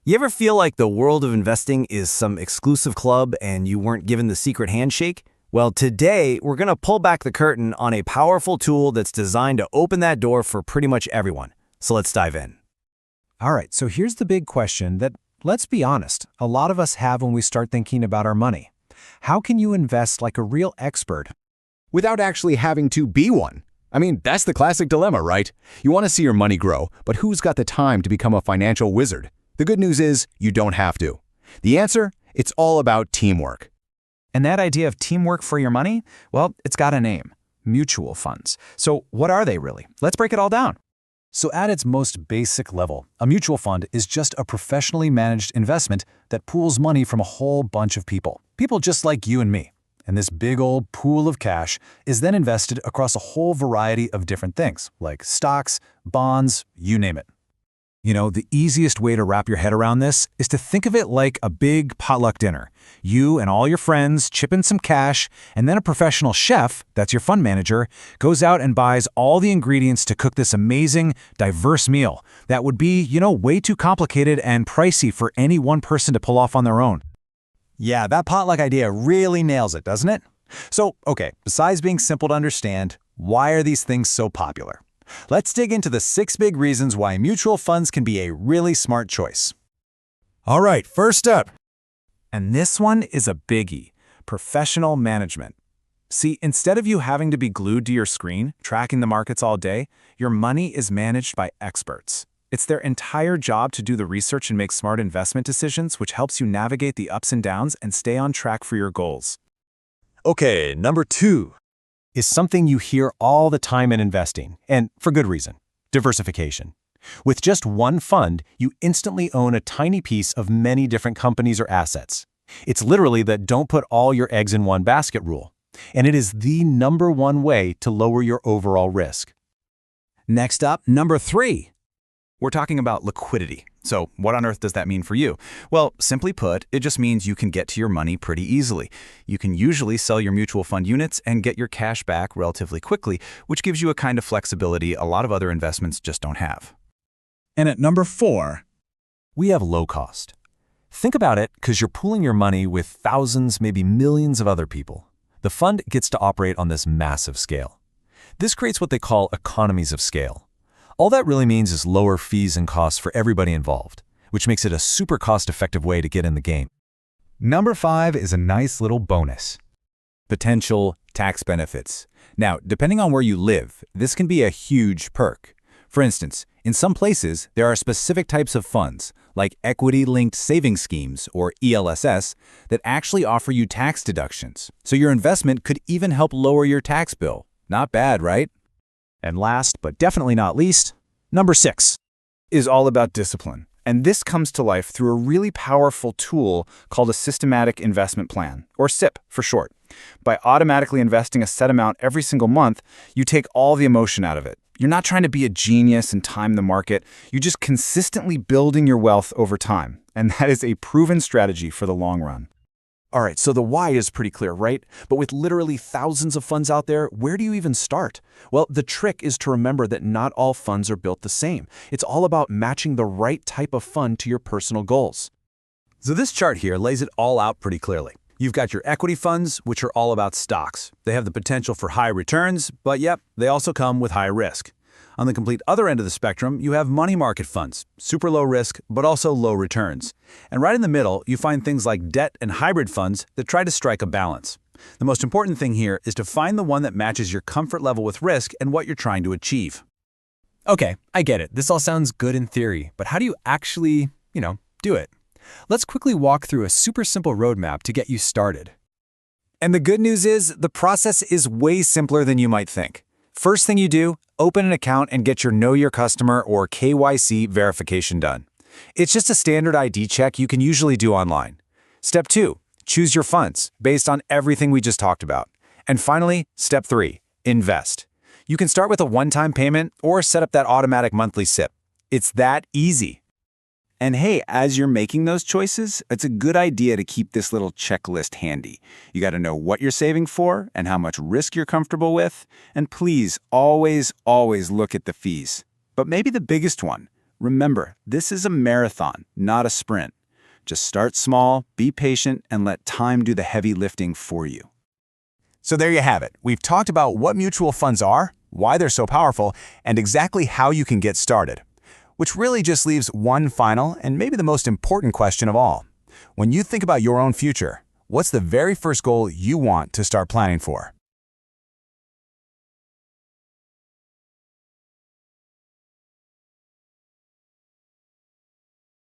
You ever feel like the world of investing is some exclusive club and you weren't given the secret handshake? Well, today we're going to pull back the curtain on a powerful tool that's designed to open that door for pretty much everyone. So let's dive in. All right, so here's the big question that, let's be honest, a lot of us have when we start thinking about our money. How can you invest like a real expert without actually having to be one? I mean, that's the classic dilemma, right? You want to see your money grow, but who's got the time to become a financial wizard? The good news is you don't have to. The answer? It's all about teamwork. And that idea of teamwork for your money? Well, it's got a name: mutual funds. So what are they really? Let's break it all down. So at its most basic level, a mutual fund is just a professionally managed investment that pools money from a whole bunch of people. People just like you and me. And this big old pool of cash is then invested across a whole variety of different things, like stocks, bonds, you name it. You know, the easiest way to wrap your head around this is to think of it like a big potluck dinner. You and all your friends chip in some cash, and then a professional chef, that's your fund manager, goes out and buys all the ingredients to cook this amazing, diverse meal that would be, way too complicated and pricey for any one person to pull off on their own. Yeah, that potluck idea really nails it, doesn't it? So, okay, besides being simple to understand, why are these things so popular? Let's dig into the 6 big reasons why mutual funds can be a really smart choice. All right, first up. And this one is a biggie: professional management. See, instead of you having to be glued to your screen, tracking the markets all day, your money is managed by experts. It's their entire job to do the research and make smart investment decisions, which helps you navigate the ups and downs and stay on track for your goals. Okay, number 2 is something you hear all the time in investing, and for good reason: diversification. With just one fund, you instantly own a tiny piece of many different companies or assets. It's literally the "don't put all your eggs in one basket" rule, and it is the #1 way to lower your overall risk. Next up, number 3. We're talking about liquidity. So what on earth does that mean for you? Well, simply put, it just means you can get to your money pretty easily. You can usually sell your mutual fund units and get your cash back relatively quickly, which gives you a kind of flexibility a lot of other investments just don't have. And at number 4, we have low cost. Think about it, because you're pooling your money with thousands, maybe millions of other people. The fund gets to operate on this massive scale. This creates what they call economies of scale. All that really means is lower fees and costs for everybody involved, which makes it a super cost-effective way to get in the game. Number 5 is a nice little bonus: Potential tax benefits. Now, depending on where you live, this can be a huge perk. For instance, in some places, there are specific types of funds, like equity-linked savings schemes, or ELSS, that actually offer you tax deductions. So your investment could even help lower your tax bill. Not bad, right? And last, but definitely not least, number 6 is all about discipline. And this comes to life through a really powerful tool called a systematic investment plan, or SIP for short. By automatically investing a set amount every single month, you take all the emotion out of it. You're not trying to be a genius and time the market. You're just consistently building your wealth over time. And that is a proven strategy for the long run. All right, so the why is pretty clear, right? But with literally thousands of funds out there, where do you even start? Well, the trick is to remember that not all funds are built the same. It's all about matching the right type of fund to your personal goals. So this chart here lays it all out pretty clearly. You've got your equity funds, which are all about stocks. They have the potential for high returns, but yep, they also come with high risk. On the complete other end of the spectrum, you have money market funds, super low risk, but also low returns. And right in the middle, you find things like debt and hybrid funds that try to strike a balance. The most important thing here is to find the one that matches your comfort level with risk and what you're trying to achieve. Okay, I get it. This all sounds good in theory, but how do you actually, do it? Let's quickly walk through a super simple roadmap to get you started. And the good news is, the process is way simpler than you might think. First thing you do, open an account and get your Know Your Customer or KYC verification done. It's just a standard ID check you can usually do online. Step 2, choose your funds based on everything we just talked about. And finally, step 3, invest. You can start with a one-time payment or set up that automatic monthly SIP. It's that easy. And hey, as you're making those choices, it's a good idea to keep this little checklist handy. You got to know what you're saving for and how much risk you're comfortable with. And please, always look at the fees. But maybe the biggest one, Remember, this is a marathon, not a sprint. Just start small, be patient, and let time do the heavy lifting for you. So there you have it. We've talked about what mutual funds are, why they're so powerful, and exactly how you can get started. Which really just leaves one final and maybe the most important question of all. When you think about your own future, what's the very first goal you want to start planning for?